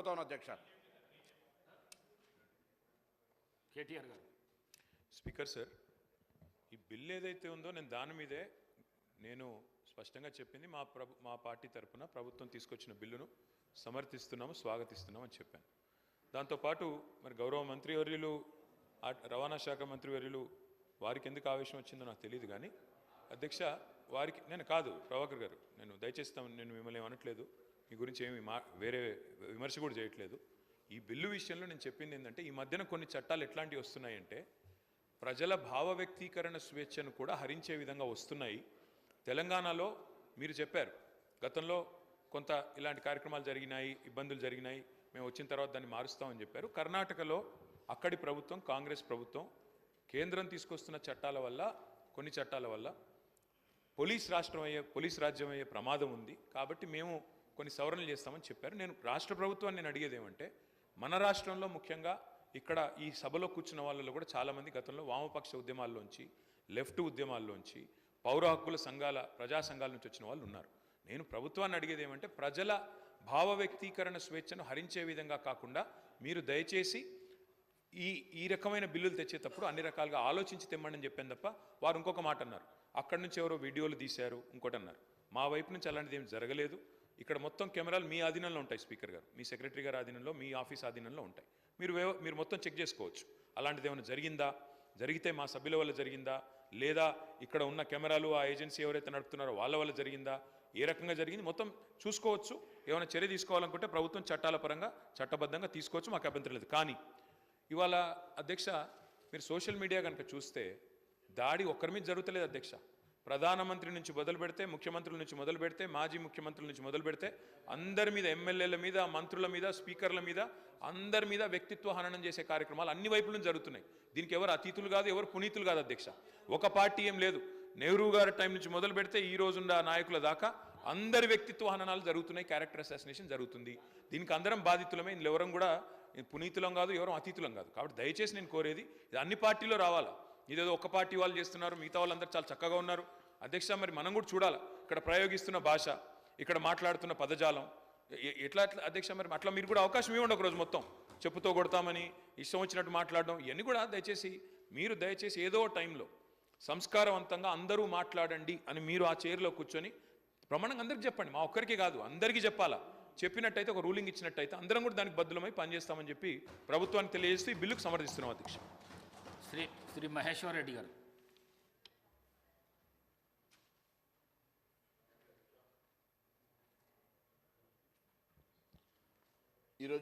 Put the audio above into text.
కోరుతాను అధ్యక్ష. కేటీఆర్ గారు. Speaker sir, ఈ బిల్ ఏదైతే ఉందో నేను దాని మీదే స్పష్టంగా చెప్పింది మా పార్టీ తరఫున ప్రభుత్వం తీసుకొచ్చిన బిల్లును సమర్థిస్తున్నాము, స్వాగతిస్తున్నాము అని చెప్పాను. దాంతోపాటు మరి గౌరవ మంత్రివర్యులు, రవాణా శాఖ మంత్రివర్యులు వారికి ఎందుకు ఆవేశం వచ్చిందో నాకు తెలియదు. కానీ అధ్యక్ష, వారికి నేను కాదు ప్రభాకర్ గారు, దయచేసి నేను మిమ్మల్ని ఏమనట్లేదు, మీ గురించి ఏమి వేరే విమర్శ కూడా చేయట్లేదు. ఈ బిల్లు విషయంలో నేను చెప్పింది ఏంటంటే, ఈ మధ్యన కొన్ని చట్టాలు ఎట్లాంటివి వస్తున్నాయంటే ప్రజల భావ వ్యక్తీకరణ స్వేచ్ఛను కూడా హరించే విధంగా వస్తున్నాయి. తెలంగాణలో మీరు చెప్పారు గతంలో కొంత ఇలాంటి కార్యక్రమాలు జరిగినాయి, ఇబ్బందులు జరిగినాయి, మేము వచ్చిన తర్వాత దాన్ని మారుస్తామని చెప్పారు. కర్ణాటకలో అక్కడి ప్రభుత్వం, కాంగ్రెస్ ప్రభుత్వం కేంద్రం తీసుకొస్తున్న చట్టాల వల్ల, కొన్ని చట్టాల వల్ల పోలీస్ రాజ్యం అయ్యే ప్రమాదం ఉంది. కాబట్టి మేము కొన్ని సవరణలు చేస్తామని చెప్పారు. నేను రాష్ట్ర ప్రభుత్వాన్ని అడిగేది ఏమంటే, మన రాష్ట్రంలో ముఖ్యంగా ఇక్కడ ఈ సభలో కూర్చున్న వాళ్ళలో కూడా చాలామంది గతంలో వామపక్ష ఉద్యమాల్లోంచి, లెఫ్ట్ ఉద్యమాల్లోంచి, పౌర హక్కుల సంఘాల, ప్రజా సంఘాల నుంచి వచ్చిన వాళ్ళు ఉన్నారు. నేను ప్రభుత్వాన్ని అడిగేది ఏమంటే, ప్రజల భావ వ్యక్తీకరణ స్వేచ్ఛను హరించే విధంగా కాకుండా మీరు దయచేసి ఈ రకమైన బిల్లులు తెచ్చేటప్పుడు అన్ని రకాలుగా ఆలోచించి తెమ్మని చెప్పాను తప్ప, వారు ఇంకొక మాట అన్నారు, అక్కడి నుంచి ఎవరో వీడియోలు తీశారు, ఇంకోటి అన్నారు. మా వైపు నుంచి అలాంటిది ఏం జరగలేదు. ఇక్కడ మొత్తం కెమెరాలు మీ ఆధీనంలో ఉంటాయి స్పీకర్ గారు, మీ సెక్రటరీ గారి ఆధీనంలో, మీ ఆఫీస్ ఆధీనంలో ఉంటాయి. మీరు మొత్తం చెక్ చేసుకోవచ్చు. అలాంటిది ఏమైనా జరిగిందా, జరిగితే మా సభ్యుల వల్ల జరిగిందా, లేదా ఇక్కడ ఉన్న కెమెరాలు ఆ ఏజెన్సీ ఎవరైతే నడుపుతున్నారో వాళ్ళ వల్ల జరిగిందా, ఏ రకంగా జరిగింది మొత్తం చూసుకోవచ్చు. ఏమైనా చర్య తీసుకోవాలనుకుంటే ప్రభుత్వం చట్టాల పరంగా చట్టబద్ధంగా తీసుకోవచ్చు, మాకు అభ్యంతరం లేదు. కానీ ఇవాళ అధ్యక్ష, మీరు సోషల్ మీడియా కనుక చూస్తే దాడి ఒక్కరి మీద జరుగుతలేదు అధ్యక్ష. ప్రధానమంత్రి నుంచి మొదలు పెడితే, ముఖ్యమంత్రుల నుంచి మొదలు పెడితే, మాజీ ముఖ్యమంత్రుల నుంచి మొదలు పెడితే అందరి మీద, ఎమ్మెల్యేల మీద, మంత్రుల మీద, స్పీకర్ల మీద, అందరి మీద వ్యక్తిత్వ హననం చేసే కార్యక్రమాలు అన్ని వైపుల నుంచి జరుగుతున్నాయి. దీనికి ఎవరు అతీతులు కాదు, ఎవరు పునీతులు కాదు అధ్యక్ష. ఒక పార్టీ ఏం లేదు. నెహ్రూ గారి టైం నుంచి మొదలు పెడితే ఈ రోజున్న నాయకుల దాకా అందరి వ్యక్తిత్వ హననాలు జరుగుతున్నాయి, క్యారెక్టర్ అసాసినేషన్ జరుగుతుంది. దీనికి అందరం బాధితులమే, ఇందులో ఎవరం కూడా పునీతులం కాదు, ఎవరం అతీతులం కాదు. కాబట్టి దయచేసి నేను కోరేది, ఇది అన్ని పార్టీలో రావాలా. ఇదేదో ఒక పార్టీ వాళ్ళు చేస్తున్నారు, మిగతా వాళ్ళందరూ చాలా చక్కగా ఉన్నారు. అధ్యక్ష, మరి మనం కూడా చూడాలి ఇక్కడ ప్రయోగిస్తున్న భాష, ఇక్కడ మాట్లాడుతున్న పదజాలం ఎట్లా అధ్యక్ష. మరి అట్లా మీరు కూడా అవకాశం ఇవ్వండి, ఒక రోజు మొత్తం చెప్పుతో కొడతామని ఇష్టం వచ్చినట్టు మాట్లాడడం, ఇవన్నీ కూడా దయచేసి ఏదో టైంలో సంస్కారవంతంగా అందరూ మాట్లాడండి అని మీరు ఆ చైర్లో కూర్చొని ప్రమాణంగా అందరికీ చెప్పండి. మా ఒక్కరికి కాదు, అందరికీ చెప్పాలా. చెప్పినట్టయితే, ఒక రూలింగ్ ఇచ్చినట్టయితే అందరం కూడా దానికి బద్దులమై పనిచేస్తామని చెప్పి ప్రభుత్వానికి తెలియజేస్తూ ఈ బిల్లుకు సమర్థిస్తున్నాం అధ్యక్ష. శ్రీ మహేశ్వర్ రెడ్డి గారు.